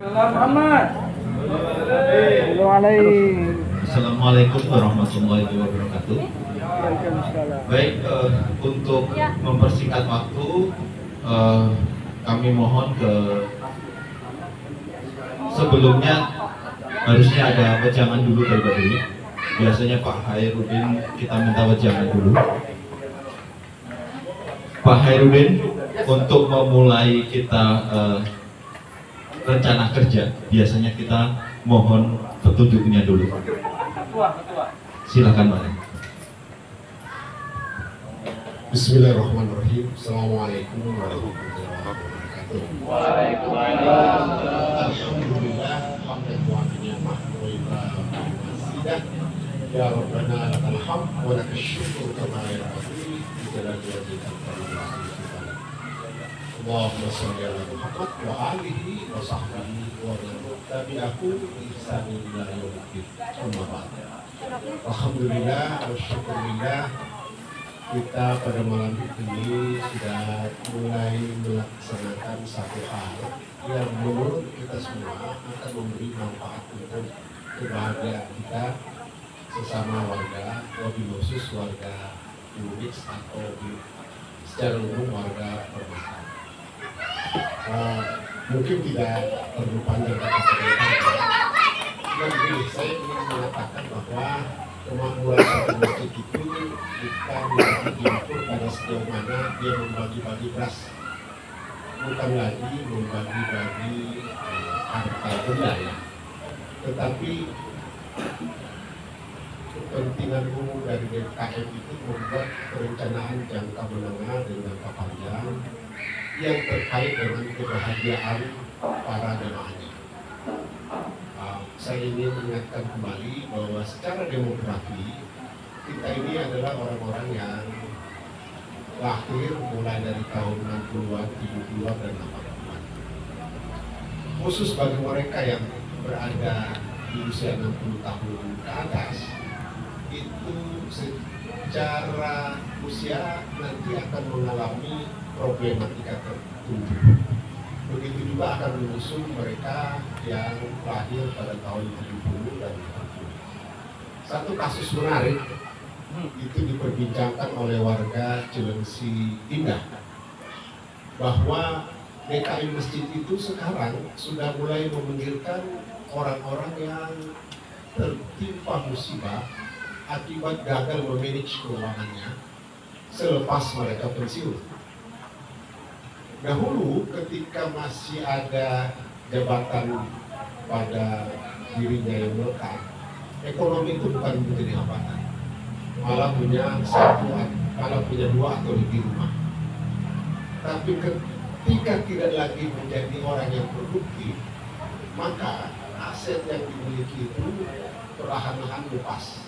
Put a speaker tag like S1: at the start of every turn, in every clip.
S1: Assalamualaikum warahmatullahi wabarakatuh. Baik, untuk mempersingkat waktu, kami mohon sebelumnya harusnya ada wejangan dulu dari Pak Dwi. Biasanya Pak Hairudin kita minta wejangan dulu. Pak Hairudin, untuk memulai kita rencana kerja, biasanya kita mohon petunjuknya dulu. Silakan Pak.
S2: Bismillahirrahmanirrahim. Assalamualaikum warahmatullahi wabarakatuh.
S3: Waalaikumsalam.
S2: Alhamdulillah, hamdan wa ni'mah wa ibadah. Ya Rabbana lakal hamd wa lakal syukur kama yanbaghi li jalali wajhika Allahumma shalli ala Muhammad wa alihi wa sahbihi wa man tabi'ahu bi ihsanin ila yaumil din. Amma ba'd. Alhamdulillah wa syukurillah, kita pada malam ini sudah mulai melaksanakan satu hal yang menurut kita semua akan memberi manfaat untuk kebahagiaan kita sesama warga, wabil khusus warga Unix atau secara umum warga permasalahan. Mungkin tidak perlu panjang tapi saya ingin mengatakan bahwa kemampuan satu masjid itu bukan diukur pada sejauh mana dia membagi-bagi beras, bukan lagi membagi-bagi harta benda ya, tetapi kepentingan umum dari DKM itu membuat perencanaan jangka menengah dan jangka panjang yang terkait dengan kebahagiaan para jemaahnya. Saya ingin mengingatkan kembali bahwa secara demografi kita ini adalah orang-orang yang lahir mulai dari tahun 60-an, 70-an, dan 80-an. Khusus bagi mereka yang berada di usia 60 tahun ke atas, itu secara usia nanti akan mengalami problematika tertentu. Begitu juga akan menyusul mereka yang lahir pada tahun 70 dan 80. Satu kasus menarik itu diperbincangkan oleh warga Cilengsi Indah, bahwa DKI masjid itu sekarang sudah mulai memanggilkan orang-orang yang tertimpa musibah akibat gagal memanage keuangannya selepas mereka pensiun. Dahulu ketika masih ada jabatan pada dirinya yang melekat, ekonomi itu bukan menjadi hambatan, malah punya dua atau lebih rumah. Tapi ketika tidak lagi menjadi orang yang produktif, maka aset yang dimiliki itu perlahan-lahan lepas.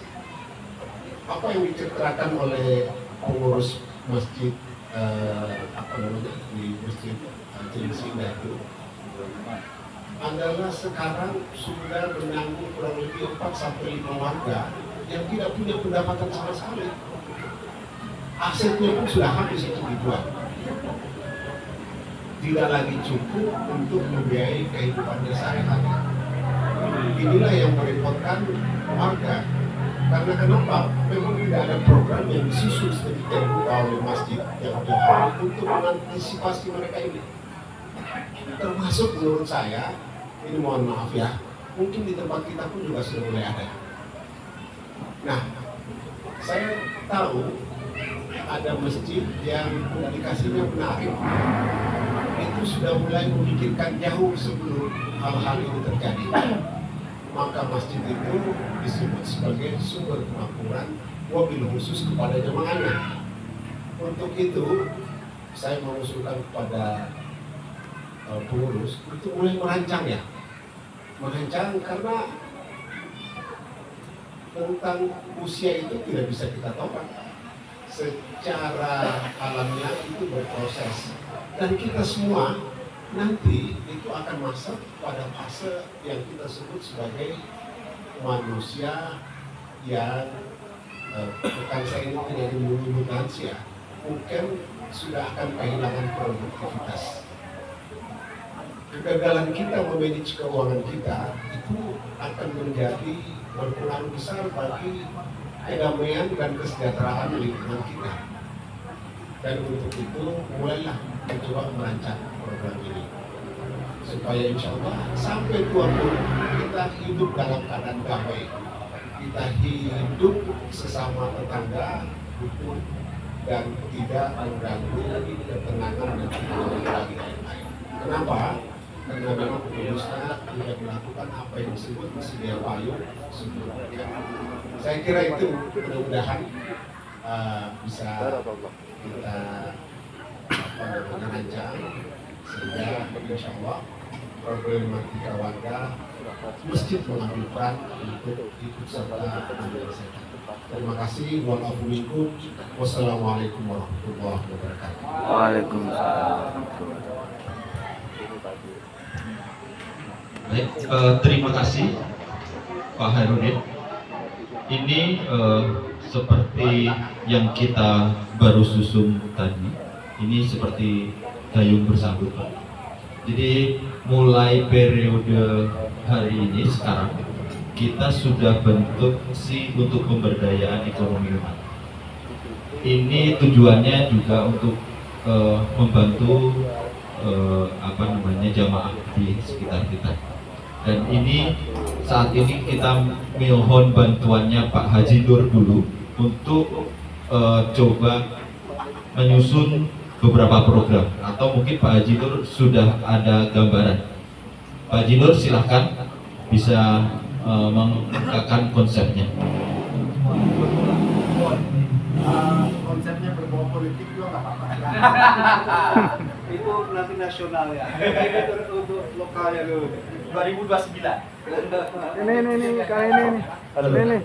S2: Apa yang diceritakan oleh pengurus masjid di masjid Cilengsi Indah itu adalah sekarang sudah menanggung kurang lebih 4-5 warga yang tidak punya pendapatan sama sekali. Asetnya pun sudah habis untuk dijual, tidak lagi cukup untuk membiayai kehidupannya sehari-hari. Inilah yang merepotkan warga. Karena kenapa? Memang tidak ada program yang disusun sedemikian rupa oleh masjid yang jauh untuk mengantisipasi mereka ini. Termasuk menurut saya, ini mohon maaf ya, mungkin di tempat kita pun juga sudah mulai ada. Nah, saya tahu ada masjid yang komunikasinya menarik, itu sudah mulai memikirkan jauh sebelum hal-hal ini terjadi. Maka masjid itu disebut sebagai sumber kemakmuran, wabil khusus kepada jemaahnya. Untuk itu, saya mengusulkan kepada pengurus untuk mulai merancang ya, merancang, karena tentang usia itu tidak bisa kita tolak. Secara alamiah itu berproses, dan kita semua nanti itu akan masuk pada fase yang kita sebut sebagai manusia yang bukan saya ini tidak menyebut lansia, mungkin sudah akan kehilangan produktivitas. kegagalan kita memanage keuangan kita itu akan menjadi berpengaruh besar bagi kedamaian dan kesejahteraan lingkungan kita. Dan untuk itu mulailah mencoba merancang program ini supaya insya Allah sampai tua pun kita hidup dalam keadaan damai, kita hidup sesama tetangga, rukun, dan tidak mengganggu ketenangan dan ketenangan lain-lain. Kenapa? Karena memang Indonesia tidak melakukan apa yang disebut sedia payung sebelumnya. Saya kira itu mudah-mudahan bisa kita rancang sehingga insya Allah problematika warga masjid mengambil peran untuk ikut serta menyelesaikan. Terima kasih. Wassalamualaikum warahmatullahi wabarakatuh.
S3: Waalaikumsalam.
S1: Baik, terima kasih Pak Hairudin. Ini seperti yang kita baru susun tadi, ini seperti gayung bersambut Pak. Jadi mulai periode hari ini sekarang kita sudah bentuk untuk pemberdayaan ekonomi umat. Ini tujuannya juga untuk membantu jamaah di sekitar kita. Dan ini saat ini kita mohon bantuannya Pak Haji Nur dulu untuk coba menyusun beberapa program, atau mungkin Pak Haji Nur sudah ada gambaran. Pak Haji Nur silahkan bisa mengungkapkan konsepnya.
S4: Konsepnya berbau politik juga nggak apa-apa. Itu nanti nasional ya. Ini untuk lokalnya dulu. 2029.
S5: Ini kali ini. Ini.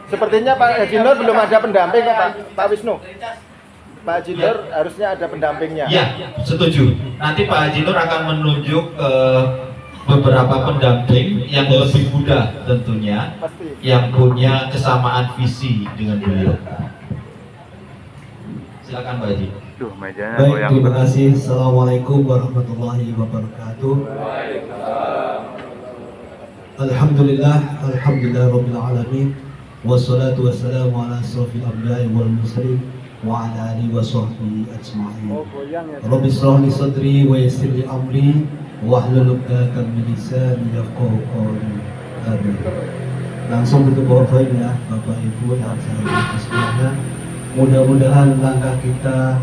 S4: Sepertinya Pak Haji Nur belum ada pendamping ya Pak Wisnu. Pak Haji Nur harusnya ada pendampingnya.
S1: Ya, setuju. Nanti Pak Haji Nur akan menunjuk beberapa pendamping yang lebih muda tentunya,
S4: Pasti.
S1: yang punya kesamaan visi dengan beliau. Silakan Pak Haji.
S3: Duh, mejanya
S6: Baik,
S3: goyang.
S6: terima kasih. Assalamualaikum warahmatullahi wabarakatuh. Alhamdulillah, alhamdulillah rabbil alamin. Wassalatu wassalamu ala asrofil anbiya'i wal mursalin wa ala alihi wa sahbihi ajma'in. Rabbi shrah li sadri wa yassir li amri wahlul 'uqdatam min lisani yafqahu qawli. Amin. Langsung ke bawah ya, Bapak Ibu yang saya hormati semuanya. Mudah-mudahan langkah kita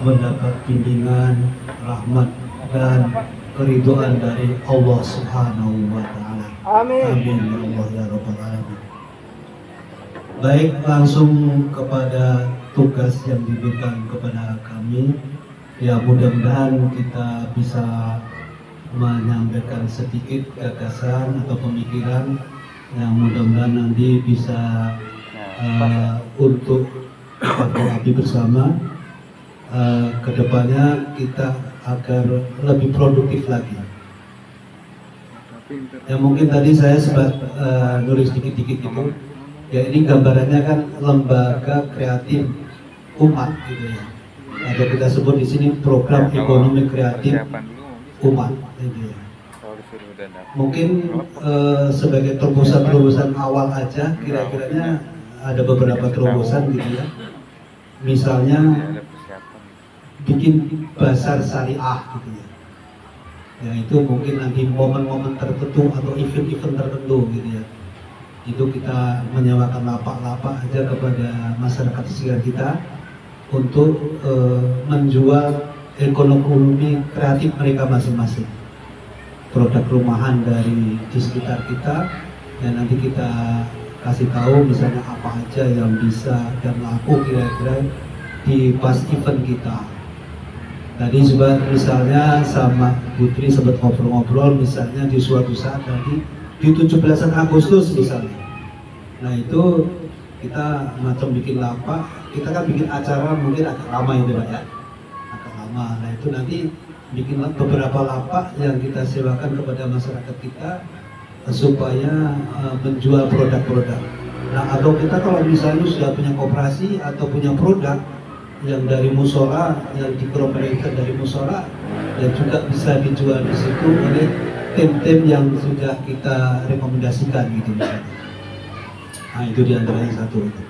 S6: mendapat bimbingan, rahmat dan keridhaan dari Allah Subhanahu wa taala.
S5: Amin.
S6: Amin ya Allah ya rabbal alamin. Baik, langsung kepada tugas yang diberikan kepada kami. Ya, mudah-mudahan kita bisa menyampaikan sedikit gagasan atau pemikiran yang mudah-mudahan nanti bisa untuk api bersama kedepannya kita agar lebih produktif lagi. Ya mungkin tadi saya sempat nulis dikit-dikit gitu. Ya ini gambarannya kan lembaga kreatif umat gitu ya. Ada kita sebut di sini program ekonomi kreatif umat gitu ya. Mungkin sebagai terobosan-terobosan awal aja, kira-kiranya ada beberapa terobosan gitu ya. Misalnya bikin bazar syariah gitu ya. Ya itu mungkin nanti momen-momen tertentu atau event-event tertentu gitu ya. Itu kita menyewakan lapak-lapak aja kepada masyarakat sekitar kita untuk menjual ekonomi kreatif mereka masing-masing. Produk rumahan dari di sekitar kita, dan nanti kita kasih tahu misalnya apa aja yang bisa dan laku kira-kira di pas event kita. Tadi juga misalnya sama Putri sempat ngobrol-ngobrol misalnya di suatu saat tadi di 17 Agustus misalnya. Nah itu kita macam bikin lapak, kita kan bikin acara mungkin agak lama itu Pak ya, agak lama. Nah itu nanti bikin beberapa lapak yang kita sewakan kepada masyarakat kita supaya menjual produk-produk. Nah atau kita kalau misalnya sudah punya koperasi atau punya produk yang dari musola, yang dikomunikasikan dari musola, dan juga bisa dijual di situ oleh tim-tim yang sudah kita rekomendasikan gitu misalnya. Nah itu diantaranya satu itu.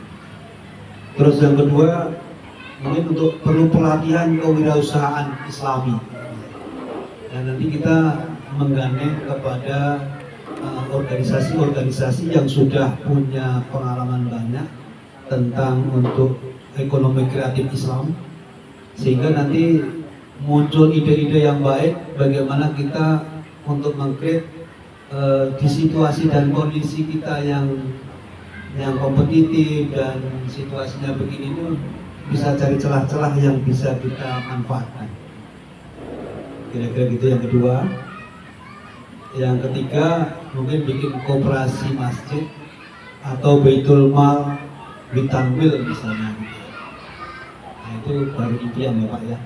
S6: Terus yang kedua mungkin untuk perlu pelatihan kewirausahaan Islami. Dan nanti kita menggandeng kepada organisasi-organisasi yang sudah punya pengalaman banyak tentang untuk ekonomi kreatif Islam, sehingga nanti muncul ide-ide yang baik bagaimana kita untuk mengkreat di situasi dan kondisi kita yang kompetitif dan situasinya begini itu bisa cari celah-celah yang bisa kita manfaatkan. Kira-kira gitu yang kedua. Yang ketiga mungkin bikin koperasi masjid atau Baitul Mal Bitanwil misalnya gitu. Nah itu baru impian ya Pak ya.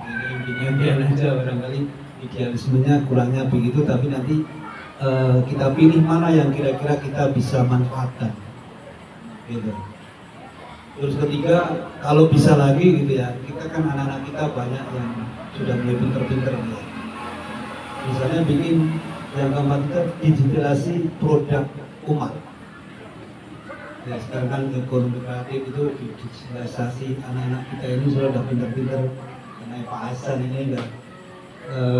S6: Ini impian aja, barangkali idealismenya kurangnya begitu, tapi nanti kita pilih mana yang kira-kira kita bisa manfaatkan gitu. Terus ketiga, kalau bisa lagi gitu ya, kita kan anak-anak kita banyak yang sudah mulai pinter-pinter ya. Misalnya bikin yang keempat itu digitalisasi produk umat. Ya, sekarang kan ekonomi kreatif itu digitalisasi, anak-anak kita ini sudah pinter-pinter. Karena Pak Hasan ini udah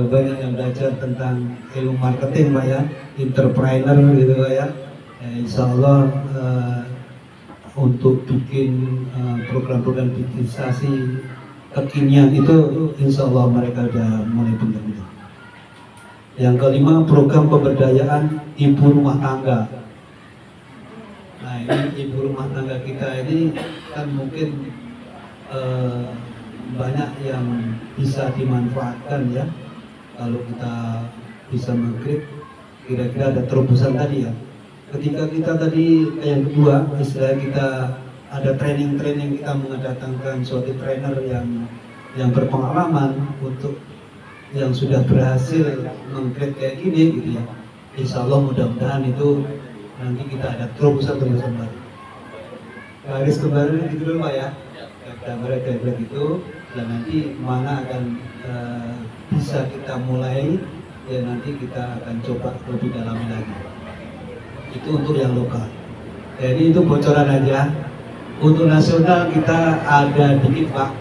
S6: banyak yang belajar tentang ilmu marketing Pak ya, entrepreneur gitu Pak ya. Insya Allah untuk bikin program-program digitalisasi kekinian itu insya Allah mereka udah mulai pintar-pintar. Yang kelima, program pemberdayaan ibu rumah tangga. Nah ini ibu rumah tangga kita ini kan mungkin banyak yang bisa dimanfaatkan ya, kalau kita bisa mengkrit kira-kira ada terobosan tadi ya. Ketika kita tadi yang kedua, istilah kita ada training-training, kita mendatangkan suatu trainer yang berpengalaman untuk yang sudah berhasil mengkrit kayak gini gitu ya. Insya Allah mudah-mudahan itu nanti kita ada terobosan-terobosan baru. Garis kembali gitu dulu Pak ya. Gambarnya kayak begitu, dan nanti mana akan bisa kita mulai ya, nanti kita akan coba lebih dalam lagi. Itu untuk yang lokal. Jadi itu bocoran aja. Untuk nasional kita ada dikit Pak.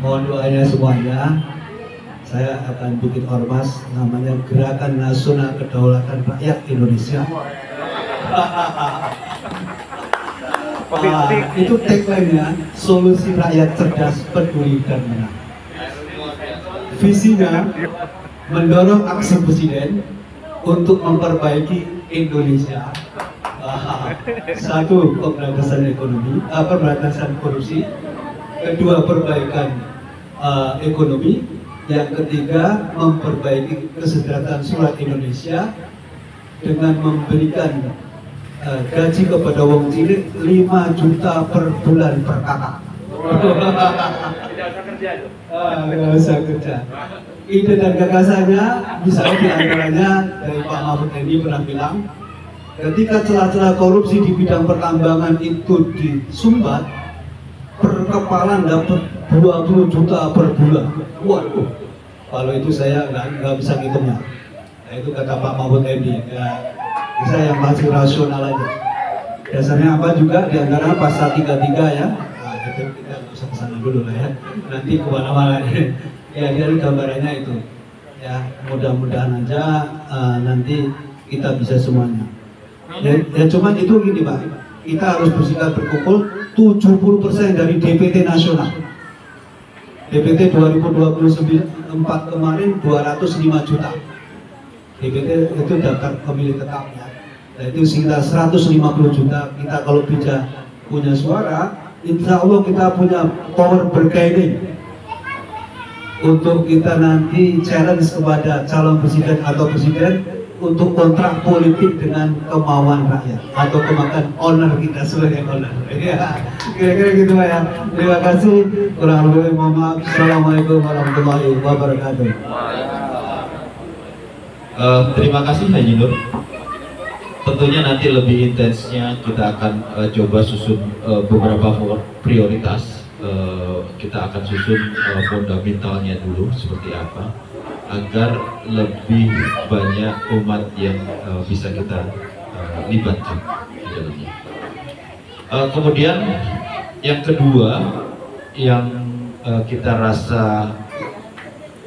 S6: Mohon doanya semuanya. Saya akan bikin ormas namanya Gerakan Nasional Kedaulatan Rakyat Indonesia. Itu tagline-nya, solusi rakyat cerdas, peduli dan menang. Visinya mendorong aksi presiden untuk memperbaiki Indonesia. Satu, pemberantasan ekonomi, pemberantasan korupsi. Kedua, perbaikan ekonomi. Yang ketiga, memperbaiki kesejahteraan rakyat Indonesia dengan memberikan gaji kepada wong cilik 5 juta per bulan per kakak. Tidak usah kerja. Tidak usah kerja. Ide dan gagasannya misalnya diantaranya dari Pak Mahfud MD pernah bilang, ketika celah-celah korupsi di bidang pertambangan itu disumbat, per kepala dapat 20 juta per bulan. Waduh, kalau itu saya nggak bisa ngitungnya. Nah, itu kata Pak Mahfud MD. Ya, saya yang masih rasional aja. Dasarnya apa juga diantara pasal 33 ya. Nah, itu kita nggak usah kesana dulu lah ya. Nanti kemana-mana ya, dari gambarannya itu. Ya, mudah-mudahan aja nanti kita bisa semuanya. Ya cuman itu gini Pak, kita harus bersikap berkumpul 70% dari DPT nasional. DPT 2024 kemarin 205 juta. DPT itu daftar pemilih tetapnya. Nah, itu sekitar 150 juta. Kita kalau bisa punya suara, insya Allah kita punya power bargaining untuk kita nanti challenge kepada calon presiden atau presiden untuk kontrak politik dengan kemauan rakyat atau kemauan owner kita sebagai owner. Ya, kira-kira gitu Pak ya. Terima kasih. Kurang lebih mohon maaf. Assalamualaikum warahmatullahi wabarakatuh.
S1: Terima kasih Haji Nur. Tentunya nanti lebih intensnya kita akan coba susun beberapa prioritas. Kita akan susun fundamentalnya dulu seperti apa. agar lebih banyak umat yang bisa kita libatkan di dalamnya. Kemudian yang kedua yang kita rasa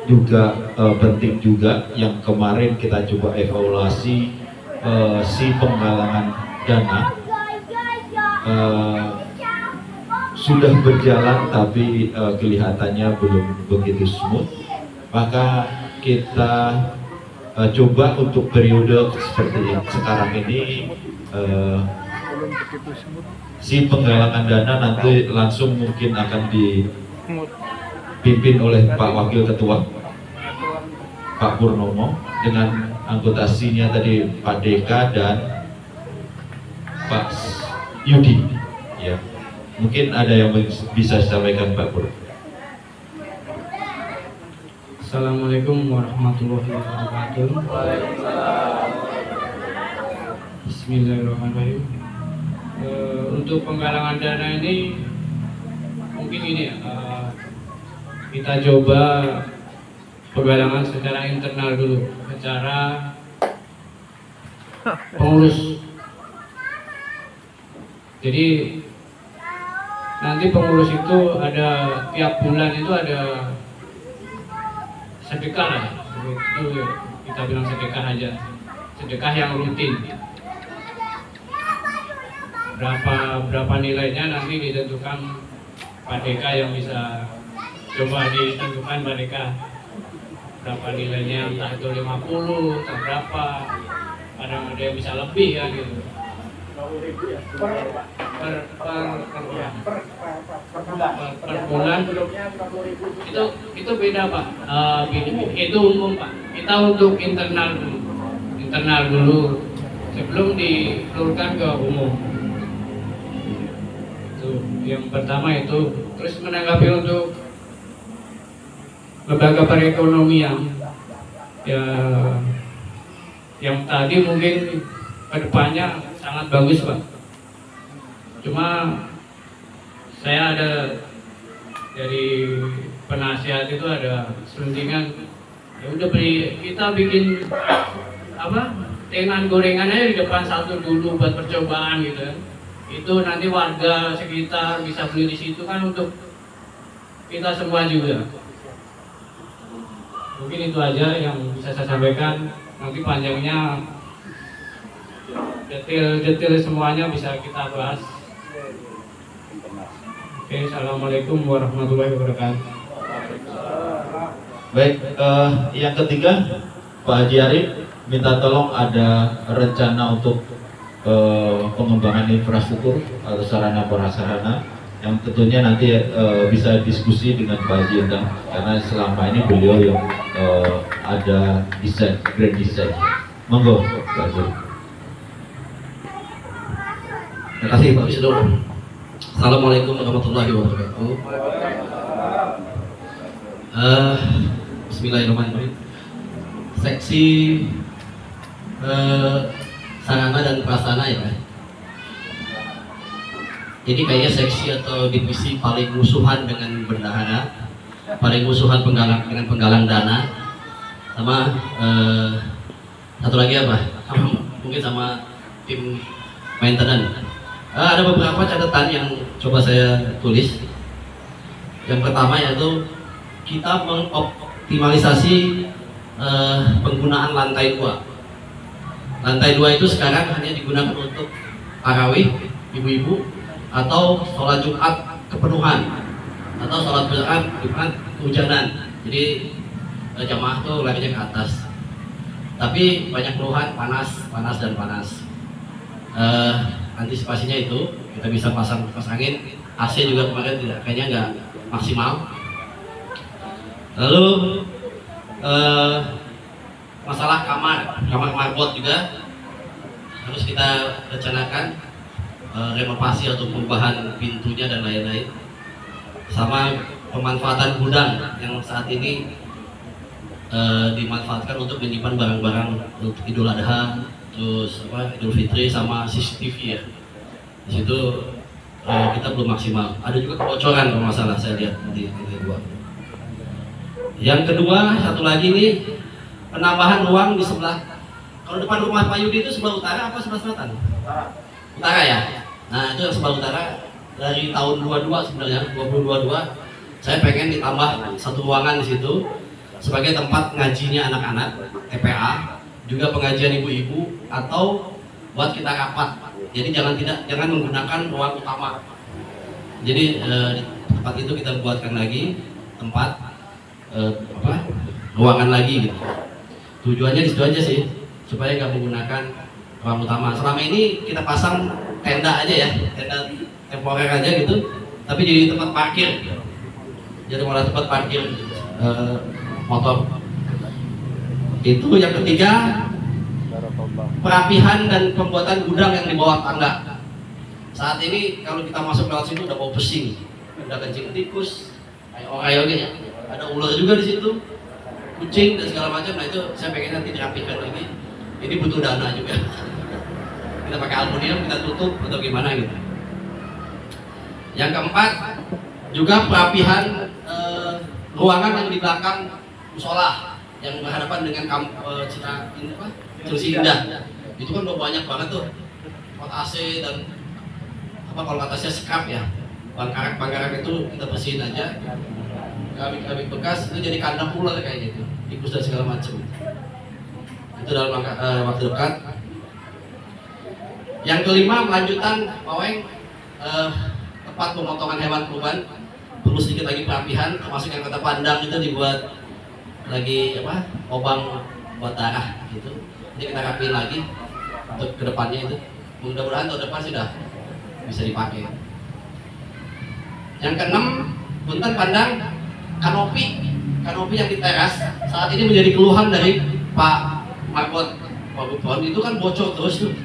S1: juga penting juga, yang kemarin kita coba evaluasi si penggalangan dana sudah berjalan tapi kelihatannya belum begitu smooth, maka kita coba untuk periode seperti yang sekarang ini si penggalangan dana nanti langsung mungkin akan dipimpin oleh Pak Wakil Ketua Pak Purnomo dengan anggotasinya tadi Pak Deka dan Pak Yudi. Ya, mungkin ada yang bisa disampaikan Pak Pur.
S7: Assalamualaikum warahmatullahi wabarakatuh. Bismillahirrahmanirrahim. Untuk penggalangan dana ini mungkin ini kita coba penggalangan secara internal dulu, secara pengurus. Jadi nanti pengurus itu ada tiap bulan itu ada sedekah lah, itu kita bilang sedekah aja, sedekah yang rutin. Berapa nilainya nanti ditentukan Pak Deka yang bisa coba ditentukan Pak Deka berapa nilainya, entah itu 50 atau berapa, kadang ada yang bisa lebih ya gitu. Per bulan itu beda Pak, itu umum Pak. Kita untuk internal dulu sebelum dikelurkan ke umum. Yang pertama itu. Terus menanggapi untuk lembaga perekonomian ya, yang tadi mungkin kedepannya sangat bagus Pak. Cuma saya ada dari penasihat itu ada selentingan, ya udah kita bikin apa, tengan gorengan aja di depan satu dulu buat percobaan gitu. Itu nanti warga sekitar bisa beli di situ kan, untuk kita semua juga. Mungkin itu aja yang bisa saya sampaikan. Nanti panjangnya detail semuanya bisa kita bahas. Oke, assalamualaikum warahmatullahi wabarakatuh.
S1: Baik, yang ketiga Pak Haji Arif minta tolong ada rencana untuk pengembangan infrastruktur atau sarana prasarana yang tentunya nanti bisa diskusi dengan Pak Haji Endang, karena selama ini beliau yang ada desain, grand design. Monggo Pak Haji.
S8: Terima kasih Pak Wisnu. Assalamualaikum warahmatullahi wabarakatuh. Bismillahirrahmanirrahim. Seksi sarana dan prasarana ya. Ini kayaknya seksi atau divisi paling musuhan dengan bendahara, paling musuhan dengan penggalang dana, sama satu lagi apa? Mungkin sama tim maintenance. Ada beberapa catatan yang coba saya tulis. Yang pertama yaitu kita mengoptimalisasi penggunaan lantai 2. Lantai 2 itu sekarang hanya digunakan untuk tarawih, ibu-ibu, atau sholat Jumat kepenuhan, atau sholat Jumat kehujanan. Jadi jamaah tuh larinya ke atas. Tapi banyak keluhan panas. Antisipasinya itu kita bisa pasang kipas angin, AC juga kemarin kayaknya nggak maksimal. Lalu masalah kamar marbot juga harus kita rencanakan, renovasi atau perubahan pintunya dan lain-lain. Sama pemanfaatan gudang yang saat ini dimanfaatkan untuk menyimpan barang-barang untuk Idul Adha, terus Idul Fitri, sama CCTV ya. Di situ kita belum maksimal. Ada juga kebocoran kalau masalah saya lihat di lantai 2. Yang kedua, satu lagi nih, penambahan ruang di sebelah. Kalau depan rumah Pak Yudi itu sebelah utara apa sebelah selatan? Utara ya. Nah, itu yang sebelah utara dari tahun 22 sebenarnya, 2022 saya pengen ditambah satu ruangan di situ sebagai tempat ngajinya anak-anak TPA, juga pengajian ibu-ibu atau buat kita rapat. Jadi jangan menggunakan ruang utama. Jadi tempat itu kita buatkan lagi tempat ruangan lagi gitu. Tujuannya di situ aja sih, supaya nggak menggunakan ruang utama. Selama ini kita pasang tenda aja ya, tenda temporer aja gitu, tapi jadi tempat parkir. Jadi malah tempat parkir motor. Itu yang ketiga, perapihan dan pembuatan gudang yang di bawah tangga. Saat ini kalau kita masuk lewat situ udah bau pesing, udah kencing tikus, kayak ya. Ada ular juga di situ, kucing dan segala macam. Nah itu saya pengen nanti dirapikan lagi. Ini butuh dana juga. Kita pakai aluminium, kita tutup atau gimana gitu. Yang keempat, juga perapihan ruangan yang di belakang musola yang berhadapan dengan Cilengsi Indah. Itu kan udah banyak banget tuh pot AC dan kalau kata saya scrap ya, bangkarak itu kita bersihin aja. Keramik bekas itu jadi kandang ular kayak gitu, tikus dan segala macam. Itu dalam waktu dekat. Yang kelima, melanjutan Pak Weng, tempat pemotongan hewan kurban perlu sedikit lagi perapihan, termasuk yang kata pandang itu dibuat lagi obang buat darah gitu. Jadi kita rapiin lagi untuk kedepannya itu. Mudah-mudahan tahun depan sudah bisa dipakai. Yang keenam, punten pandang kanopi yang di teras saat ini menjadi keluhan dari Pak Margot. Pak Gubron itu kan bocor terus tuh.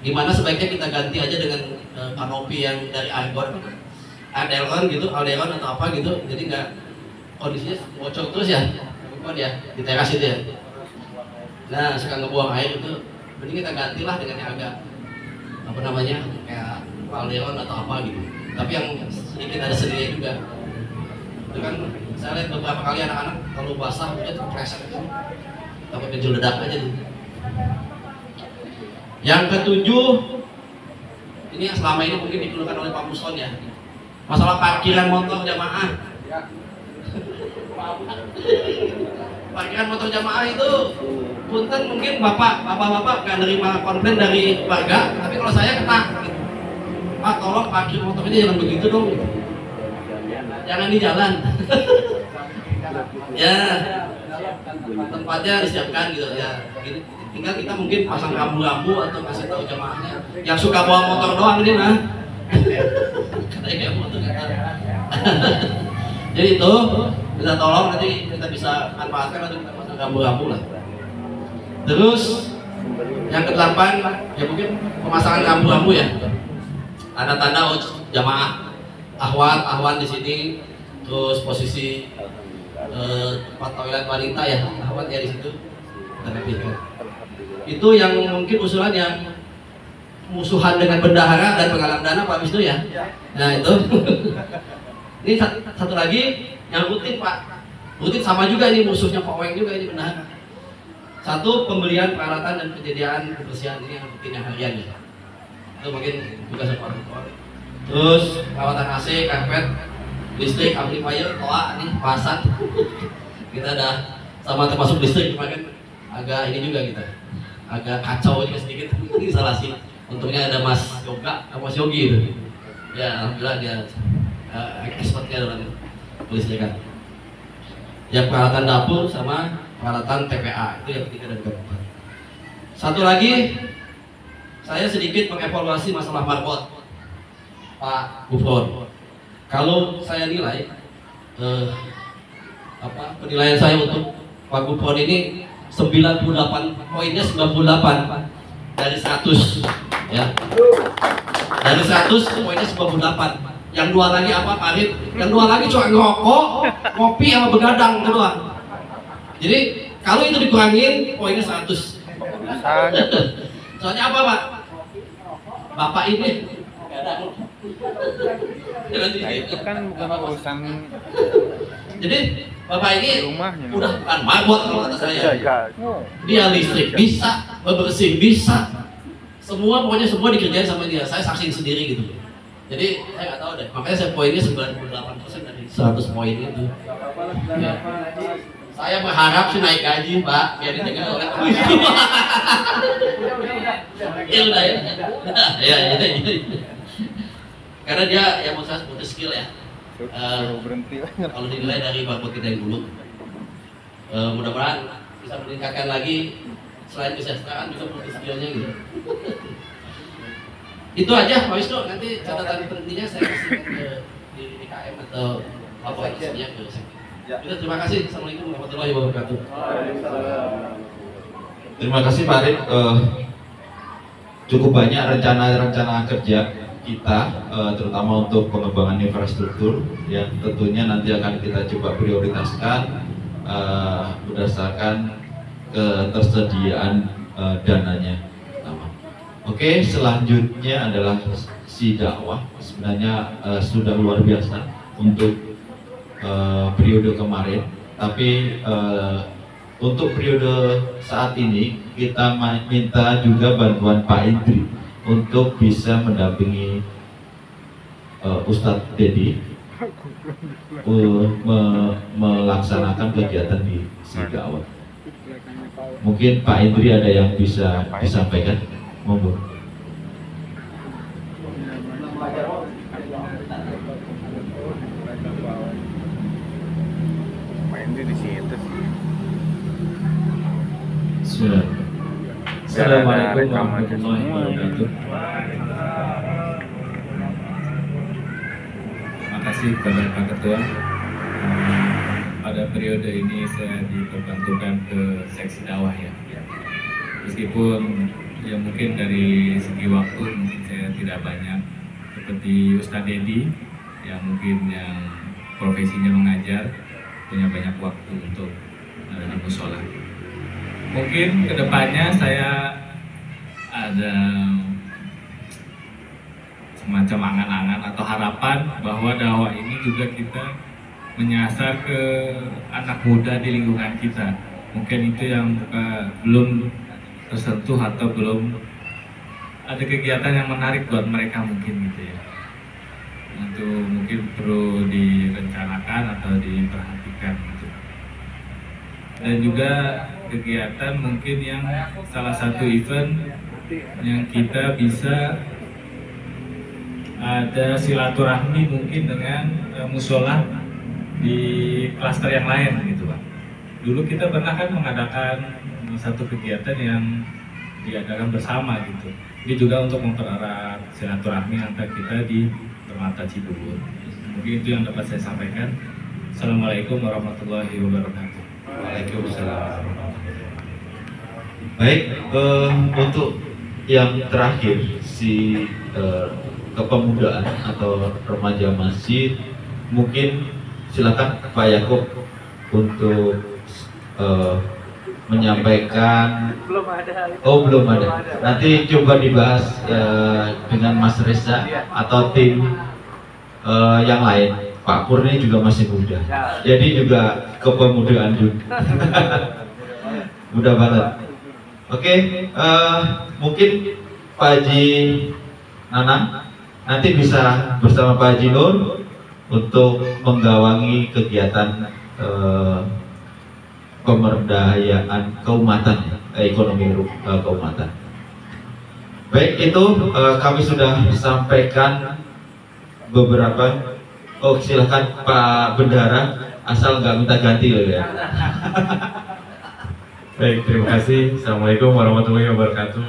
S8: Gimana sebaiknya kita ganti aja dengan kanopi yang dari Alderon gitu, Alderon atau apa gitu, jadi nggak kondisinya bocor terus ya, bukan ya di teras itu ya. Nah suka ngebuang air itu, mending kita gantilah dengan yang agak kayak Alderon atau apa gitu, tapi yang sedikit ada seninya juga. Itu kan saya lihat beberapa kali anak-anak kalau basah hujan terpreset itu, takut muncul ledak aja tuh. Yang ketujuh, ini yang selama ini mungkin dikeluhkan oleh Pak Muson ya, masalah parkiran motor jamaah. Parkiran motor jamaah itu, punten mungkin bapak-bapak nggak nerima komplain dari warga, tapi kalau saya kena, Pak tolong parkir motornya jangan begitu dong, jangan di jalan. Ya, tempatnya disiapkan gitu ya. Tinggal kita mungkin pasang rambu-rambu atau kasih tahu jamaahnya yang suka bawa motor doang ini mah. Katanya kayak motor kata. Jadi itu kita tolong nanti kita bisa manfaatkan atau kita pasang rambu-rambu lah. Terus yang ke-8 ya mungkin pemasangan rambu-rambu ya. Tanda-tanda jamaah ahwat di sini, terus posisi tempat toilet wanita ya, ahwat ya di situ. Itu yang mungkin usulan yang musuhan dengan bendahara dan penggalang dana Pak Wisnu ya. Nah itu. Ini satu lagi yang rutin Pak. Rutin sama juga ini musuhnya Pak Weng juga ini bendahara. Satu, pembelian peralatan dan penyediaan kebersihan ini yang rutin yang harian ya. Itu mungkin tugas Pak. Terus perawatan AC, karpet, listrik, amplifier, toa nih pasang. Kita ada sama termasuk listrik kemarin agak ini juga kita. Agak kacau juga sedikit, ini salah sih. Untungnya ada Mas Yoga, Mas Yogi itu. Ya, alhamdulillah dia expertnya dalam kelistrikan. Ya peralatan dapur sama peralatan TPA itu yang ketiga dan keempat. Satu lagi, saya sedikit mengevaluasi masalah marbot, Pak Gubron. Kalau saya nilai, penilaian saya untuk Pak Gubron ini 98 poinnya 98 dari 100 ya. Dari 100 poinnya 98. Yang dua lagi apa Farid? Yang dua lagi cuma ngerokok, ngopi sama begadang itu doang. Jadi kalau itu dikurangin poinnya 100. Soalnya apa Pak? Bapak ini
S3: itu kan bukan urusan
S8: Jadi Bapak ini
S5: Rumahnya.
S8: udah bukan mabot kalau kata saya.
S3: Jaga.
S8: Dia listrik bisa, bebersih bisa, semua pokoknya semua dikerjain sama dia. Saya saksiin sendiri gitu. Jadi saya nggak tahu deh. Makanya saya poinnya 98% dari 100 poin itu. Ya. Saya berharap sih naik gaji, Pak, biar didengar oleh teman itu. Ya udah ya. Ya. Karena dia yang mau saya butuh skill ya.
S5: Suruh berhenti.
S8: Kalau dinilai dari barbot kita yang dulu, mudah-mudahan bisa meningkatkan lagi selain kesejahteraan juga butuh skillnya gitu. Itu aja Pak Wisnu, nanti catatan pentingnya saya kasih ke di KM atau apa isinya ke kita. Terima kasih. Assalamualaikum warahmatullahi wabarakatuh.
S1: Terima kasih Pak Arif. Cukup banyak rencana-rencana kerja kita, terutama untuk pengembangan infrastruktur yang tentunya nanti akan kita coba prioritaskan berdasarkan ketersediaan dananya. Oke, selanjutnya adalah si dakwah. Sebenarnya sudah luar biasa untuk periode kemarin, tapi untuk periode saat ini kita minta juga bantuan Pak Indri untuk bisa mendampingi Ustadz Dedi melaksanakan kegiatan di Sidawat. Mungkin Pak Indri ada yang bisa disampaikan, monggo.
S3: Main di situ sih.
S1: Sudah. Assalamualaikum warahmatullahi wabarakatuh.
S9: Terima kasih kepada Pak Ketua. Pada periode ini saya diperbantukan ke seksi dakwah ya. Meskipun ya mungkin dari segi waktu mungkin saya tidak banyak seperti Ustadz Dedi yang mungkin yang profesinya mengajar, punya banyak waktu untuk di musola. Mungkin kedepannya saya ada semacam angan-angan atau harapan bahwa dakwah ini juga kita menyasar ke anak muda di lingkungan kita. Mungkin itu yang belum tersentuh atau belum ada kegiatan yang menarik buat mereka mungkin gitu ya. Itu mungkin perlu direncanakan atau diperhatikan gitu. Dan juga kegiatan mungkin yang salah satu event yang kita bisa ada silaturahmi mungkin dengan musola di klaster yang lain gitu Pak. Dulu kita pernah kan mengadakan satu kegiatan yang diadakan bersama gitu. Ini juga untuk mempererat silaturahmi antar kita di Permata Cibubur. Mungkin itu yang dapat saya sampaikan. Assalamualaikum warahmatullahi wabarakatuh.
S1: Waalaikumsalam. Baik, untuk yang terakhir si kepemudaan atau remaja masjid, mungkin silakan Pak Yakub untuk menyampaikan. Belum ada. Nanti coba dibahas dengan Mas Reza atau tim yang lain. Pak Pur ini juga masih muda, jadi juga kepemudaan juga. Mudah banget. Oke, mungkin Pak Haji Nanang nanti bisa bersama Pak Haji Nur untuk menggawangi kegiatan pemberdayaan keumatan, ekonomi keumatan. Baik, itu kami sudah sampaikan beberapa. Oh, silahkan Pak Bendara, asal nggak minta ganti loh ya.
S9: Baik, terima kasih. Assalamualaikum warahmatullahi wabarakatuh.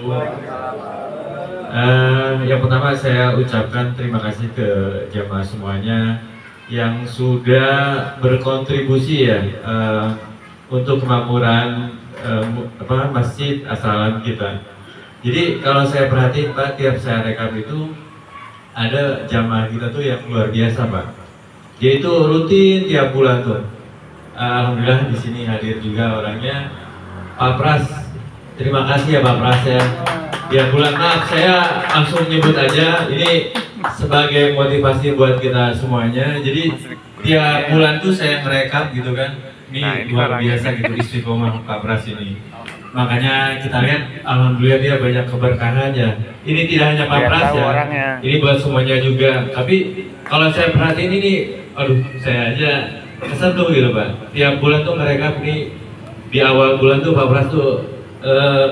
S9: Yang pertama saya ucapkan terima kasih ke jamaah semuanya yang sudah berkontribusi ya untuk kemakmuran masjid As-Salam kita. Jadi kalau saya perhatiin Pak, tiap saya rekap itu ada jamaah kita tuh yang luar biasa Pak. Dia itu rutin tiap bulan tuh. Alhamdulillah di sini hadir juga orangnya Pak Pras. Terima kasih ya Pak Pras ya. Tiap bulan, maaf saya langsung nyebut aja ini sebagai motivasi buat kita semuanya. Jadi tiap bulan tuh saya merekap gitu kan. Ini
S3: Nah, ini
S9: luar
S3: orangnya.
S9: biasa gitu istiqomah Pak Pras ini. Makanya kita lihat alhamdulillah dia banyak keberkahannya. Ini tidak hanya Pak
S3: Biar
S9: Pras
S3: tahu
S9: ya.
S3: orangnya.
S9: Ini buat semuanya juga. Tapi kalau saya perhatiin ini, aduh saya aja kesentuh gitu Pak. Tiap bulan tuh merekap nih, di awal bulan tuh Pak Pras tuh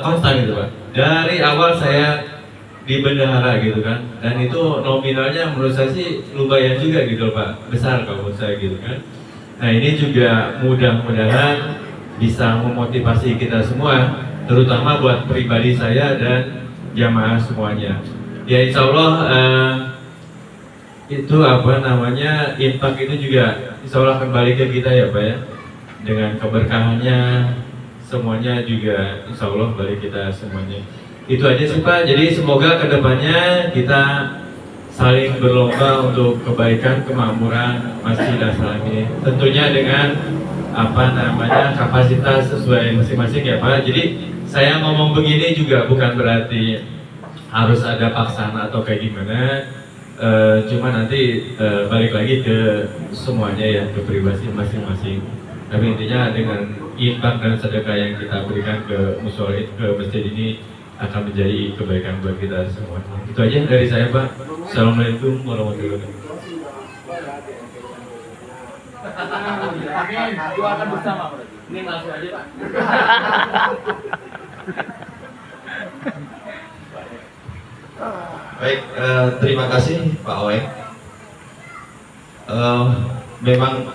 S9: konstan gitu Pak. Dari awal saya di bendahara gitu kan, dan itu nominalnya menurut saya sih lumayan juga gitu Pak, besar kalau menurut saya gitu kan. Nah ini juga mudah-mudahan bisa memotivasi kita semua, terutama buat pribadi saya dan jamaah semuanya. Ya insya Allah itu apa namanya, infak itu juga insya Allah kembali ke kita ya Pak ya, dengan keberkahannya semuanya juga insya Allah balik kita semuanya. Itu aja sih Pak, jadi semoga kedepannya kita saling berlomba untuk kebaikan kemakmuran Masjid As-Salam ini, tentunya dengan apa namanya kapasitas sesuai masing-masing ya Pak. Jadi saya ngomong begini juga bukan berarti harus ada paksaan atau kayak gimana, cuma nanti balik lagi ke semuanya ya, ke pribadi masing-masing. Tapi intinya dengan infak dan sedekah yang kita berikan ke musola, ke masjid ini akan menjadi kebaikan buat kita semua. Itu aja dari saya Pak. Assalamualaikum warahmatullahi wabarakatuh.
S4: Doakan bersama berarti.
S7: Ini langsung aja Pak.
S1: Baik, terima kasih Pak Oeng. Memang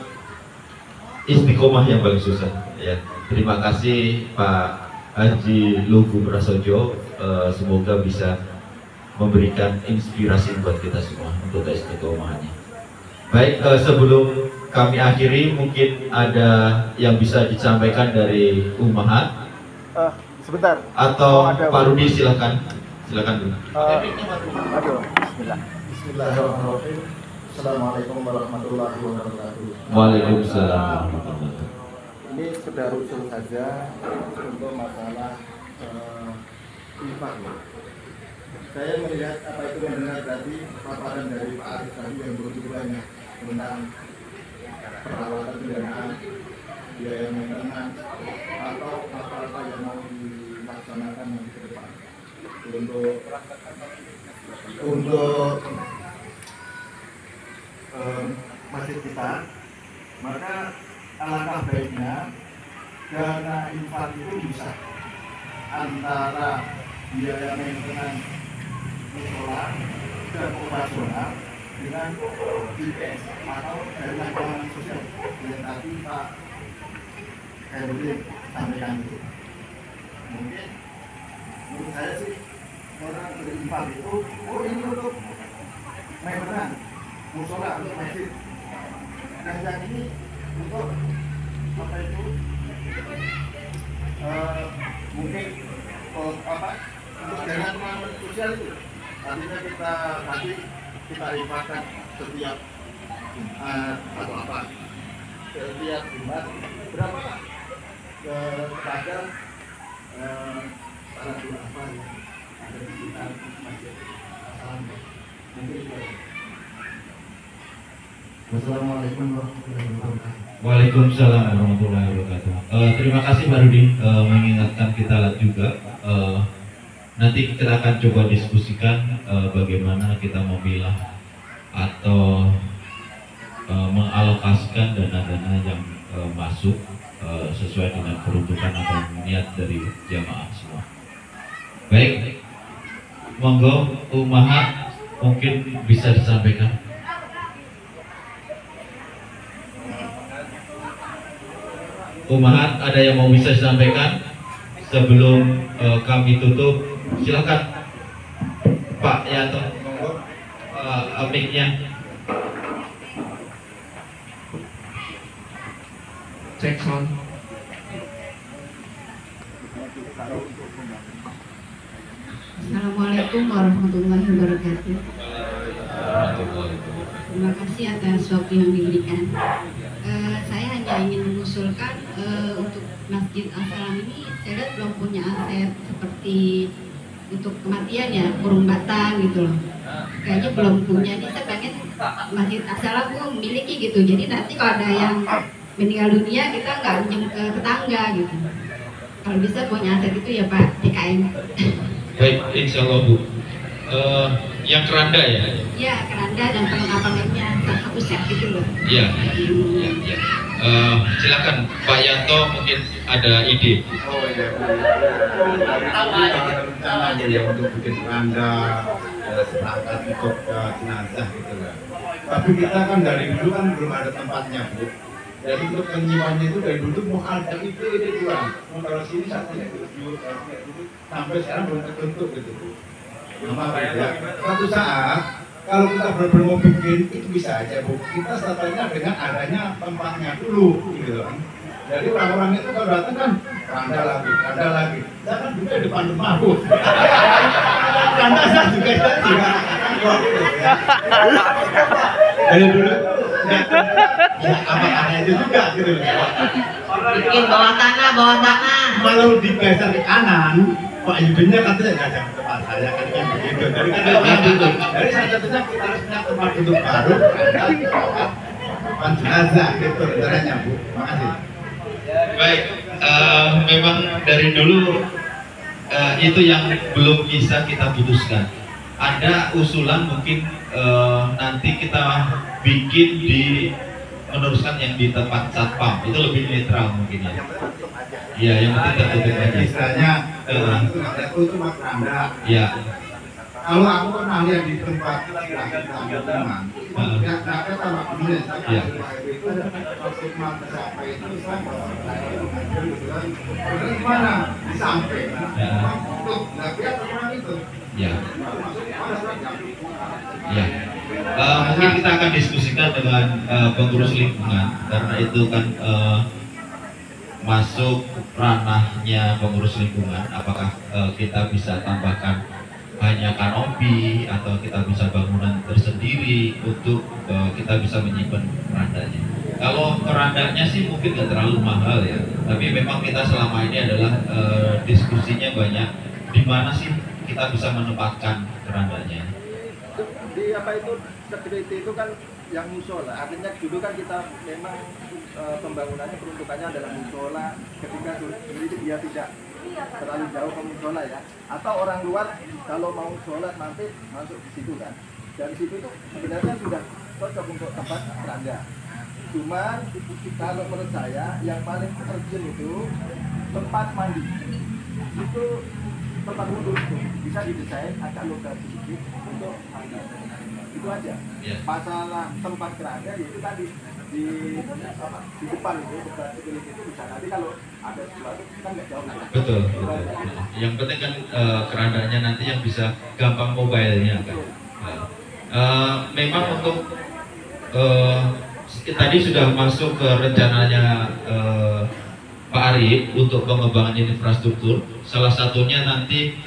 S1: istiqomah yang paling susah ya. Terima kasih Pak Haji Lugu Prasojo, semoga bisa memberikan inspirasi buat kita semua untuk istiqomahnya. Baik, sebelum kami akhiri mungkin ada yang bisa disampaikan dari Umahat
S5: Sebentar.
S1: atau
S5: ada-
S1: Pak Rudi, silakan dulu.
S5: Aduh, bismillah.
S2: Bismillahirrahmanirrahim. Assalamualaikum warahmatullahi wabarakatuh.
S1: Waalaikumsalam.
S2: Ini sudah usul saja untuk masalah infak. Saya melihat apa itu mendengar tadi paparan dari Pak Arif tadi yang begitu banyak tentang perawatan kendaraan, biaya maintenance atau apa-apa yang mau dilaksanakan nanti ke depan untuk masjid kita. Maka alangkah baiknya dana infak itu bisa antara biaya maintenance musola dan operasional dengan GPS atau jaringan keamanan sosial yang tadi Pak Herudin sampaikan itu. Mungkin menurut saya sih orang berinfak itu, oh ini untuk maintenance musola, untuk masjid, yang ini untuk apa itu mungkin untuk jaringan keamanan sosial itu artinya kita infakkan setiap atau apa setiap Jumat berapa Pak kepada para ulama yang ada di sekitar masjid As-Salam. Mungkin itu. Wassalamualaikum warahmatullahi wabarakatuh.
S1: Waalaikumsalam warahmatullahi wabarakatuh. Terima kasih Pak Rudi mengingatkan kita juga. Nanti kita akan coba diskusikan bagaimana kita memilah atau mengalokasikan dana-dana yang masuk sesuai dengan peruntukan atau niat dari jamaah semua. Baik, monggo Umahat mungkin bisa disampaikan. Umahat, ada yang mau bisa disampaikan sebelum kami tutup? Silakan Pak Yanto, mic-nya.
S7: Cek sound.
S10: Assalamualaikum warahmatullahi wabarakatuh. Terima kasih atas waktu yang diberikan. Saya hanya ingin mengusulkan untuk Masjid As-Salam ini, saya lihat belum punya aset seperti untuk kematian ya, kurung batang gitu loh. Kayaknya belum punya. Ini saya pengen Masjid As-Salam tuh memiliki gitu. Jadi nanti kalau ada yang meninggal dunia kita nggak minjem ke tetangga gitu. Kalau bisa punya aset itu ya Pak TKM.
S1: Baik, insya Allah Bu. Yang keranda ya?
S10: Ya, keranda dan perlengkapan lainnya satu set gitu loh.
S1: Iya. Ya. Silakan Pak Yanto, mungkin ada ide.
S4: Oh iya, ada rencana ya untuk bikin keranda, seperangkat untuk jenazah gitu kan. Tapi kita kan dari dulu kan belum ada tempatnya Bu. Jadi untuk penyewanya itu dari dulu mau ada ide doang. Mau taruh sini satu sampai sekarang belum terbentuk gitu Bu. Suatu saat kalau kita benar-benar mau bikin itu bisa aja Bu. Kita startnya dengan adanya tempatnya dulu gitu kan. Jadi orang-orang itu kalau datang kan keranda lagi. Jangan juga depan rumah Bu. Keranda saya juga jadi. Dari dulu ya apa ada itu juga gitu.
S10: Bikin bawah tanah.
S4: Kalau digeser ke kanan, Pak Yudinya katanya nggak ada tempat saya kan begitu. Dari dari satu-satunya kita harus punya tempat duduk baru, tempat jenazah gitu rencananya Bu. Makasih.
S1: Baik, memang dari dulu itu yang belum bisa kita putuskan. Ada usulan mungkin nanti kita bikin meneruskan yang di tempat satpam, itu lebih netral mungkin ya. Iya, yang penting tertutup aja.
S4: Istilahnya itu cuma keranda.
S1: Ya.
S4: Kalau aku kan ahli yang di tempat teman, ya saya sama begini.
S1: Ya.
S4: Itu maksimal sampai itu gimana? Sampai. Nah, biar orang itu.
S1: Ya. Ya. Mungkin kita akan diskusikan dengan pengurus lingkungan karena itu kan masuk ranahnya pengurus lingkungan. Apakah kita bisa tambahkan hanya kanopi atau kita bisa bangunan tersendiri untuk kita bisa menyimpan kerandanya. Kalau kerandanya sih mungkin nggak terlalu mahal ya, tapi memang kita selama ini adalah diskusinya banyak di mana sih kita bisa menempatkan kerandanya.
S5: Di apa itu security itu kan yang musola, artinya dulu kan kita memang pembangunannya peruntukannya adalah musola. Ketika security dia tidak terlalu jauh ke musola ya, atau orang luar kalau mau sholat nanti masuk di situ kan. Dari situ itu sebenarnya sudah cocok untuk tempat keranda. Cuman kalau menurut saya yang paling urgent itu tempat mandi. Itu tempat wudhu itu bisa didesain agak longgar sedikit untuk mandi. Itu aja. Masalah tempat keranda yaitu tadi di depan itu tempat security itu bisa. Nanti kalau ada sesuatu kan nggak jauh.
S1: Betul. Yang penting kan kerandanya nanti yang bisa gampang mobilenya kan. Memang untuk tadi sudah masuk ke rencananya Pak Arif untuk pengembangan infrastruktur. Salah satunya nanti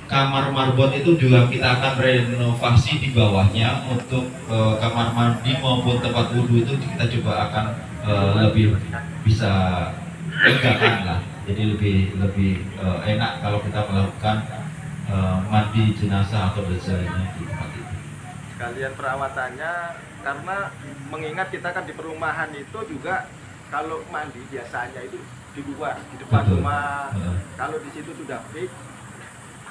S1: kamar marbot itu juga kita akan renovasi di bawahnya untuk kamar mandi maupun tempat wudhu itu kita coba akan lebih bisa tegakkan lah. Jadi lebih enak kalau kita melakukan mandi jenazah atau sebagainya di tempat itu.
S5: Sekalian perawatannya, karena mengingat kita kan di perumahan itu juga kalau mandi biasanya itu di luar, di depan rumah. Kalau di situ sudah fix,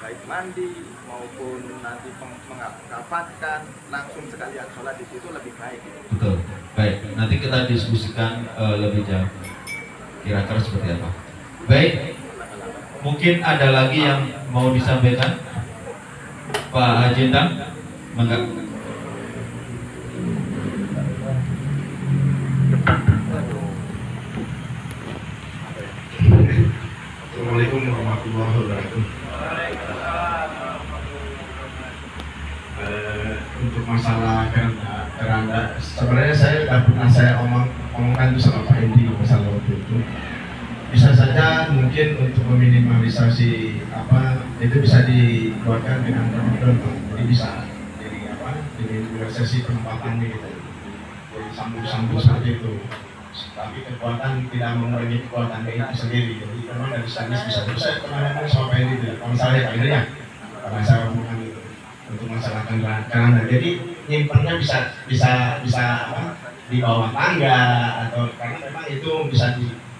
S5: baik mandi maupun nanti mengafatkan langsung sekalian sholat di situ lebih baik.
S1: Betul. Baik, nanti kita diskusikan lebih jauh. Kira-kira seperti apa? Baik, mungkin ada lagi yang mau disampaikan, Pak Hajindang? Mangga.
S2: Assalamualaikum warahmatullahi wabarakatuh. Untuk masalah keranda, sebenarnya saya sudah pernah omongkan itu sama Pak Endi masalah waktu itu. Bisa saja mungkin untuk meminimalisasi itu bisa dibuatkan dengan Ramadan, jadi bisa diminimalisasi penempatannya gitu, jadi sambung-sambung seperti itu. Tapi kekuatan tidak mengurangi kekuatan itu sendiri. Jadi memang dari sains bisa. Terus saya pernah ngomong sama Pak Endi, kalau saya Pak Endi ya, karena saya ngomongkan itu untuk masalah keranda. Jadi
S4: nyimpennya bisa apa, di bawah tangga atau karena memang itu bisa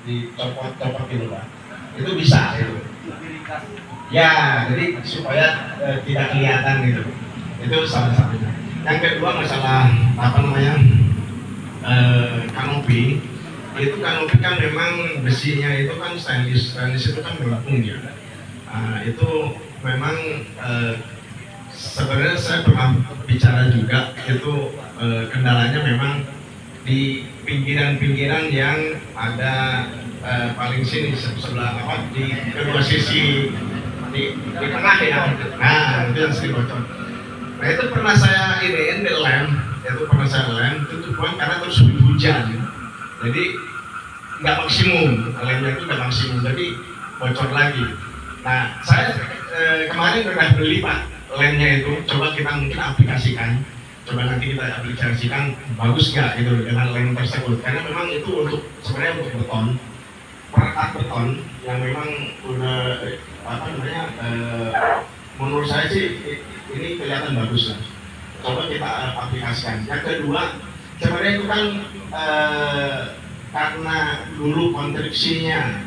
S4: dicopot gitu Pak. Itu bisa itu. Ya, jadi supaya tidak kelihatan gitu. Itu salah satunya. Yang kedua masalah apa namanya kanopi. Itu kanopi kan memang besinya itu kan stainless itu kan melengkung ya. Itu memang sebenarnya saya pernah bicara juga itu kendalanya memang di pinggiran-pinggiran yang ada paling sini sebelah apa di kedua sisi di tengah ya. Nah itu yang sering bocor. Nah itu pernah saya iniin di lem, itu pernah saya lem tujuan karena terus hujan, jadi nggak maksimum, lemnya itu nggak maksimum, jadi bocor lagi. Nah saya kemarin udah beli Pak lemnya itu, coba kita mungkin aplikasikan, coba nanti kita aplikasikan bagus nggak itu dengan lem tersebut, karena memang itu untuk sebenarnya untuk beton, perekat beton yang memang udah apa namanya menurut saya sih ini kelihatan bagus lah. Coba kita aplikasikan. Yang kedua, sebenarnya itu kan karena dulu konstruksinya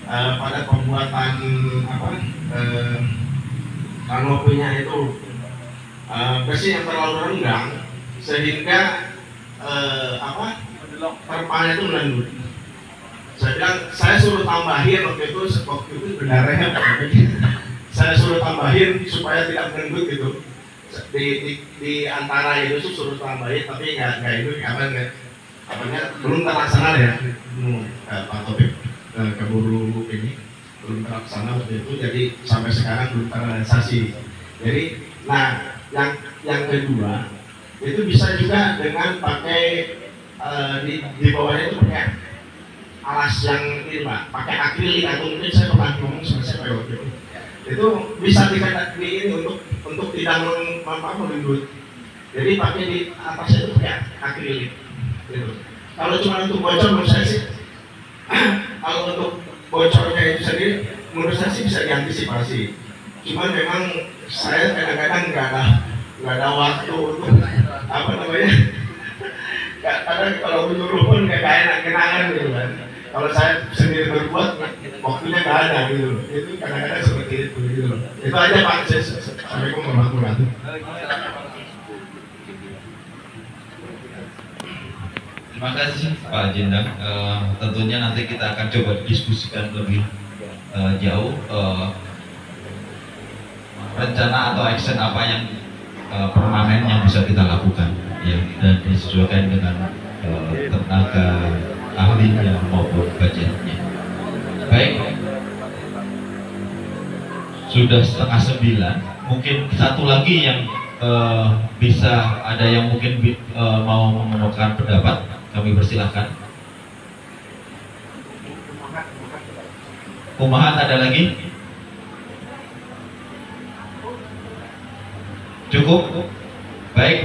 S4: pada pembuatan apa kanopinya itu besi yang terlalu renggang sehingga apa terpalnya itu melendut. Saya bilang saya suruh tambahin waktu itu benarnya saya suruh tambahin supaya tidak melendut gitu di antara itu suruh tambahin tapi nggak itu belum terlaksana ya Pak Topik keburu ini belum terlaksana waktu itu, jadi sampai sekarang belum terrealisasi. Jadi nah yang kedua itu bisa juga dengan pakai di bawahnya itu pakai alas yang ini Pak, pakai akrilik atau mungkin saya pernah ngomong sama saya waktu itu bisa dikatakan ini untuk tidak melendut. Jadi pakai di atasnya itu pakai akrilik. Gitu. Kalau cuma untuk bocor menurut saya sih, kalau untuk bocornya itu sendiri menurut saya sih bisa diantisipasi. Cuman memang saya kadang-kadang nggak ada waktu untuk apa namanya. Kadang kalau menyuruh pun nggak enak kenangan gitu kan. Kalau saya sendiri berbuat, waktunya nggak ada gitu. Itu kadang-kadang seperti itu gitu. Itu aja Pak. Assalamualaikum warahmatullahi wabarakatuh.
S1: Terima kasih Pak Jendang. Tentunya nanti kita akan coba diskusikan lebih jauh rencana atau action apa yang permanen yang bisa kita lakukan ya, dan disesuaikan dengan tenaga ahlinya maupun budgetnya. Baik, sudah 8:30. Mungkin satu lagi yang bisa ada yang mungkin mau mengemukakan pendapat, kami persilahkan. Kumahat ada lagi? Cukup? Baik,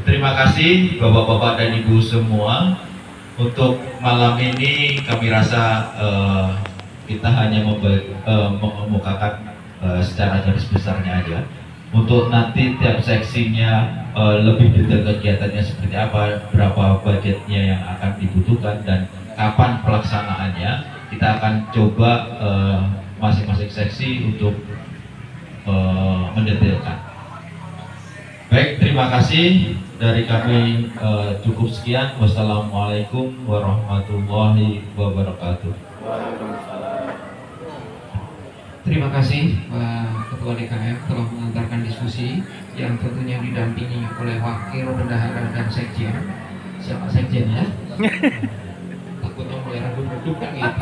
S1: terima kasih Bapak-bapak dan Ibu semua. Untuk malam ini kami rasa kita hanya mengemukakan secara garis besarnya aja. Untuk nanti tiap seksinya lebih detail kegiatannya seperti apa, berapa budgetnya yang akan dibutuhkan dan kapan pelaksanaannya, kita akan coba masing-masing seksi untuk mendetailkan. Baik, terima kasih dari kami, cukup sekian. Wassalamualaikum warahmatullahi wabarakatuh.
S11: Terima kasih Pak Ketua DKM telah mengantarkan diskusi yang tentunya didampingi oleh Wakil Bendahara dan Sekjen. Siapa Sekjennya? Takutnya mulai ragu-ragu kan gitu.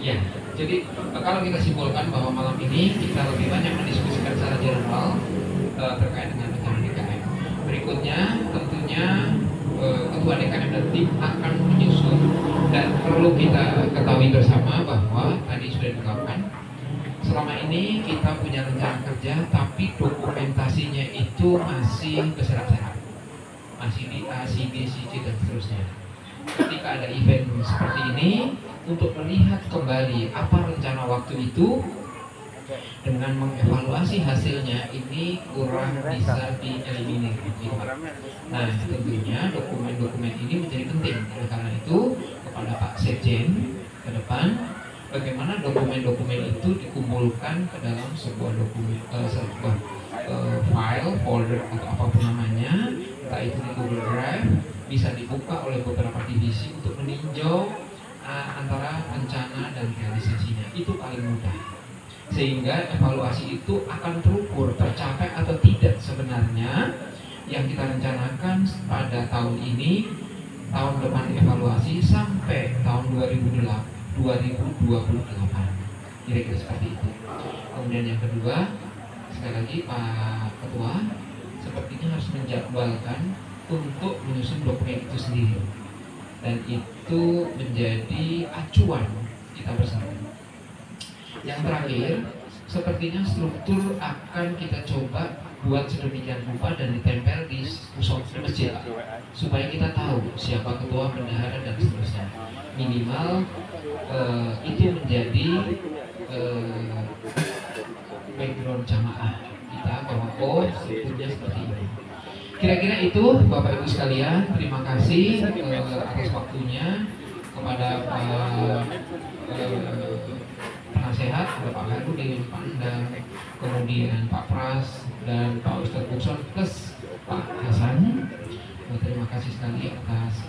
S11: Ya, jadi kalau kita simpulkan bahwa malam ini kita lebih banyak mendiskusikan secara general terkait dengan rencana DKM. Berikutnya tentunya Ketua DKM dan tim akan menyusun, dan perlu kita ketahui bersama bahwa tadi sudah diungkapkan selama ini kita punya rencana kerja tapi dokumentasinya itu masih berserakan, masih di A, C, B, C, C dan seterusnya. Ketika ada event seperti ini, untuk melihat kembali apa rencana waktu itu, Dengan mengevaluasi hasilnya ini kurang bisa dieliminir gitu. Nah tentunya dokumen-dokumen ini menjadi penting. Oleh karena itu kepada Pak Sekjen ke depan, bagaimana dokumen-dokumen itu dikumpulkan ke dalam sebuah dokumen, file, folder atau apapun namanya, entah itu di Google Drive, bisa dibuka oleh beberapa divisi untuk meninjau antara rencana dan realisasinya. Itu paling mudah, sehingga evaluasi itu akan terukur tercapai atau tidak sebenarnya yang kita rencanakan pada tahun ini, tahun depan evaluasi sampai tahun 2028, kira-kira seperti itu. Kemudian yang kedua, sekali lagi Pak Ketua sepertinya harus menjadwalkan untuk menyusun dokumen itu sendiri, dan itu menjadi acuan kita bersama. Yang terakhir, sepertinya struktur akan kita coba buat sedemikian rupa dan ditempel di masjid supaya kita tahu siapa ketua, bendahara, dan seterusnya. Minimal itu menjadi background jamaah kita bahwa strukturnya seperti ini. Kira-kira itu Bapak Ibu sekalian, terima kasih atas waktunya. Kepada Pak penasehat, ada Pak Harudin, Pak Endang, kemudian Pak Pras dan Pak Ustadz Bukson plus Pak Hasan. Terima kasih sekali atas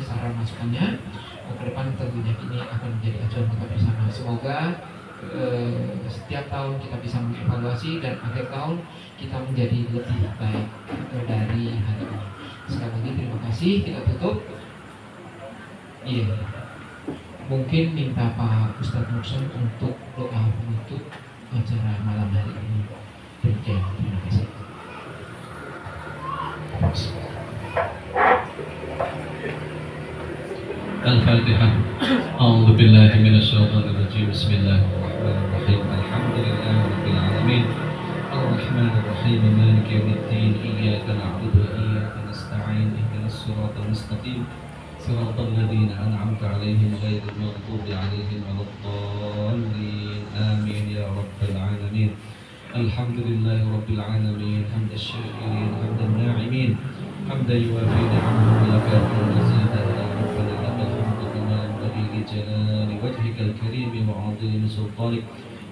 S11: saran masukannya. Ke depan tentunya ini akan menjadi acuan kita bersama. Semoga setiap tahun kita bisa mengevaluasi dan akhir tahun kita menjadi lebih baik dari hari ini. Sekali lagi terima kasih. Kita tutup. Iya. Mungkin minta Pak Ustadz Mukson untuk doa penutup acara malam hari ini. Terima kasih.
S8: Al-Fatihah. A'udzu billahi minasyaitonir rajim. Bismillahirrahmanirrahim. Alhamdulillahi rabbil alamin. Ar-Rahmanir Rahim. Maliki yaumiddin. Iyyaka na'budu wa iyyaka nasta'in. Ihdinas siratal mustaqim. Siratal ladzina an'amta 'alaihim ghairil maghdubi 'alaihim waladdallin. Amin ya rabbal alamin. Alhamdulillahi rabbil alamin. Hamdasy syakirin, hamdan na'imin. Hamdan yuwafi ni'amahu wa yukafi mazidahu. جلال وجهك الكريم وعظيم سلطانك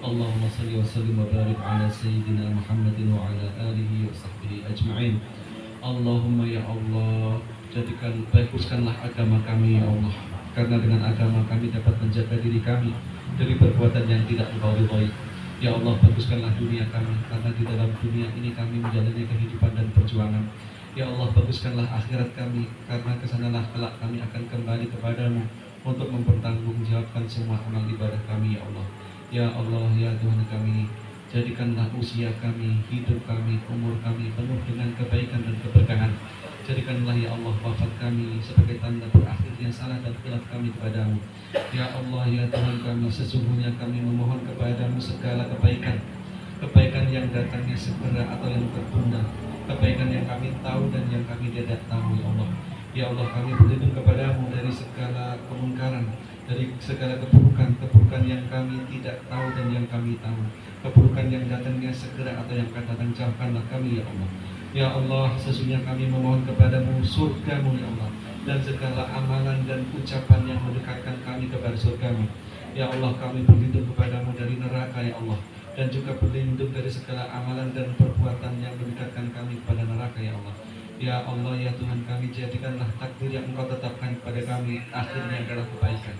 S8: اللهم صل وسلم وبارك على سيدنا محمد وعلى آله وصحبه أجمعين. Allahumma ya Allah, baguskanlah agama kami ya Allah, karena dengan agama kami dapat menjaga diri kami dari perbuatan yang tidak Engkau ridhoi. Ya Allah, baguskanlah dunia kami, karena di dalam dunia ini kami menjalani kehidupan dan perjuangan. Ya Allah, baguskanlah akhirat kami, karena kesanalah kelak kami akan kembali kepadamu untuk mempertanggungjawabkan semua amal ibadah kami ya Allah. Ya Allah, ya Tuhan kami, jadikanlah usia kami, hidup kami, umur kami penuh dengan kebaikan dan keberkahan. Jadikanlah ya Allah wafat kami sebagai tanda berakhirnya salah dan khilaf kami kepadamu. Ya Allah, ya Tuhan kami, sesungguhnya kami memohon kepadamu segala kebaikan, kebaikan yang datangnya segera atau yang tertunda, kebaikan yang kami tahu dan yang kami tidak tahu ya Allah. Ya Allah, kami berlindung kepadamu dari segala kemungkaran, dari segala keburukan yang kami tidak tahu dan yang kami tahu, keburukan yang datangnya segera atau yang akan datang, jauhkanlah kami ya Allah. Ya Allah, sesungguhnya kami memohon kepadamu surgamu ya Allah, dan segala amalan dan ucapan yang mendekatkan kami kepada surgamu. Ya Allah, kami berlindung kepadamu dari neraka ya Allah, dan juga berlindung dari segala amalan dan perbuatan yang mendekatkan kami kepada neraka ya Allah. Ya Allah, ya Tuhan kami, jadikanlah takdir yang Engkau tetapkan kepada kami akhirnya adalah kebaikan.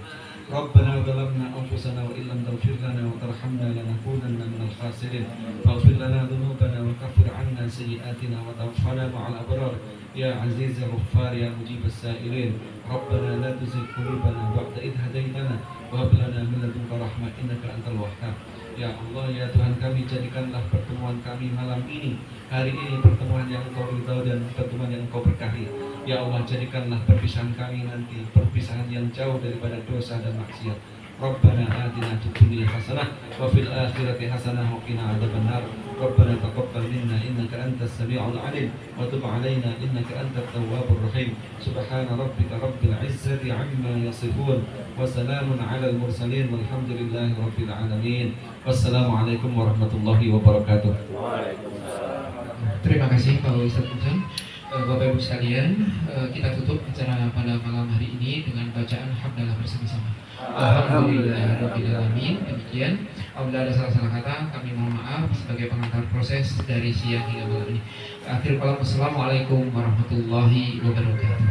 S8: Rabbana zalamna anfusana wa illam taghfir lana wa tarhamna lanakunanna minal khasirin. Faghfir lana dhunubana wa kaffir 'anna sayyi'atina wa tawaffana ma'al abrar. Ya Aziz ya Ghaffar ya Mujib as-sa'ilin. Rabbana la tuzigh qulubana ba'da idh hadaitana wa hab lana min ladunka rahmah innaka antal wahhab. Ya Allah, ya Tuhan kami, jadikanlah pertemuan kami malam ini, hari ini, pertemuan yang Engkau ridhau dan pertemuan yang Engkau berkahi. Ya Allah, jadikanlah perpisahan kami nanti perpisahan yang jauh daripada dosa dan maksiat.
S12: Rabbana atina fid dunya hasanah wa fil akhirati hasanah wa qina adzabannar. Rabbana taqabbal minna innaka antas samiul alim wa tub alaina innaka antat tawwabur rahim. Subhana rabbika rabbil izzati amma yasifun wa salamun alal mursalin walhamdulillahi rabbil alamin. Wassalamualaikum warahmatullahi wabarakatuh.
S11: Terima kasih Pak Ustadz Ujang. Bapak Ibu sekalian, kita tutup acara pada malam hari ini dengan bacaan hamdalah bersama-sama. Alhamdulillahirrahmanirrahim. Demikian, apabila ada salah-salah kata, kami mohon maaf sebagai pengantar proses dari siang hingga malam ini. Akhir kalam, wassalamualaikum warahmatullahi wabarakatuh.